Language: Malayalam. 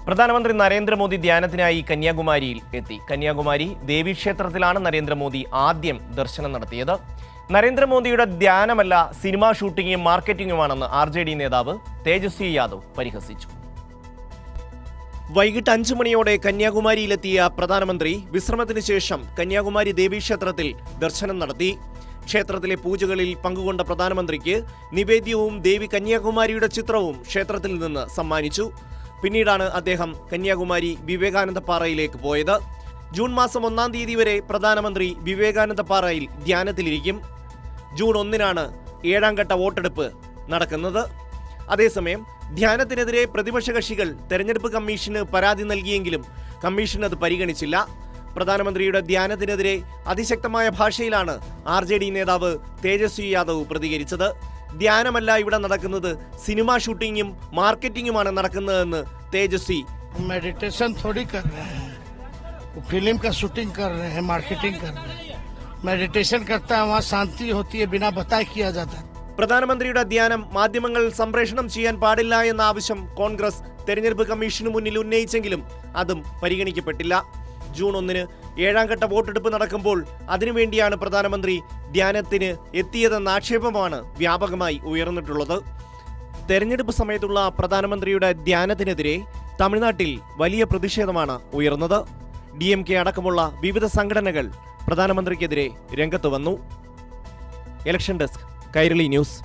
പ്രധാനമന്ത്രി നരേന്ദ്രമോദി ധ്യാനത്തിനായി കന്യാകുമാരിയിൽ എത്തി. കന്യാകുമാരി ദേവീക്ഷേത്രത്തിലാണ് നരേന്ദ്രമോദി ആദ്യം ദർശനം നടത്തിയത്. നരേന്ദ്രമോദിയുടെ ധ്യാനമല്ല സിനിമാ ഷൂട്ടിംഗും മാർക്കറ്റിംഗുമാണെന്ന് RJD നേതാവ് തേജസ്വി യാദവ് പരിഹസിച്ചു. വൈകിട്ട് 5 മണിയോടെ കന്യാകുമാരിയിലെത്തിയ പ്രധാനമന്ത്രി വിശ്രമത്തിന് ശേഷം കന്യാകുമാരി ദേവീക്ഷേത്രത്തിൽ ദർശനം നടത്തി. ക്ഷേത്രത്തിലെ പൂജകളിൽ പങ്കുകൊണ്ട പ്രധാനമന്ത്രിക്ക് നിവേദ്യവും ദേവി കന്യാകുമാരിയുടെ ചിത്രവും ക്ഷേത്രത്തിൽ നിന്ന് സമ്മാനിച്ചു. പിന്നീടാണ് അദ്ദേഹം കന്യാകുമാരി വിവേകാനന്ദ പാറയിലേക്ക് പോയത്. ജൂൺ മാസം 1-ാം തീയതി വരെ പ്രധാനമന്ത്രി വിവേകാനന്ദ പാറയിൽ ധ്യാനത്തിലിരിക്കും. ജൂൺ 1-നാണ് 7ാം ഘട്ട വോട്ടെടുപ്പ് നടക്കുന്നത്. അതേസമയം ധ്യാനത്തിനെതിരെ പ്രതിപക്ഷ കക്ഷികൾ തെരഞ്ഞെടുപ്പ് കമ്മീഷന് പരാതി നൽകിയെങ്കിലും കമ്മീഷൻ അത് പരിഗണിച്ചില്ല. പ്രധാനമന്ത്രിയുടെ ധ്യാനത്തിനെതിരെ അതിശക്തമായ ഭാഷയിലാണ് RJD നേതാവ് തേജസ്വി യാദവ് പ്രതികരിച്ചത്. ധ്യാനമല്ല ഇവിടെ നടക്കുന്നത്, സിനിമാ ഷൂട്ടിംഗും മാർക്കറ്റിംഗുമാണ് നടക്കുന്നതെന്ന് തേജസ്വി. मेडिटेशन थोड़ी कर रहे हैं, फिल्म का शूटिंग कर रहे हैं, मार्केटिंग कर रहे हैं. मेडिटेशन करता है वहाँ शांति होती है, बिना बताए किया जाता है. പ്രധാനമന്ത്രിയുടെ ധ്യാനം മാധ്യമങ്ങൾ സംപ്രേഷണം ചെയ്യാൻ പാടില്ല എന്ന ആവശ്യം കോൺഗ്രസ് തെരഞ്ഞെടുപ്പ് കമ്മീഷന് മുന്നിൽ ഉന്നയിച്ചെങ്കിലും അതും പരിഗണിക്കപ്പെട്ടില്ല. ജൂൺ 1-ന് 7ാം ഘട്ട വോട്ടെടുപ്പ് നടക്കുമ്പോൾ അതിനുവേണ്ടിയാണ് പ്രധാനമന്ത്രി ധ്യാനത്തിന് എത്തിയതെന്ന ആക്ഷേപമാണ് വ്യാപകമായി ഉയർന്നിട്ടുള്ളത്. തെരഞ്ഞെടുപ്പ് സമയത്തുള്ള പ്രധാനമന്ത്രിയുടെ ധ്യാനത്തിനെതിരെ തമിഴ്നാട്ടിൽ വലിയ പ്രതിഷേധമാണ് ഉയർന്നത്. DMK അടക്കമുള്ള വിവിധ സംഘടനകൾ പ്രധാനമന്ത്രിക്കെതിരെ രംഗത്ത് വന്നു. Election desk, Kairali news.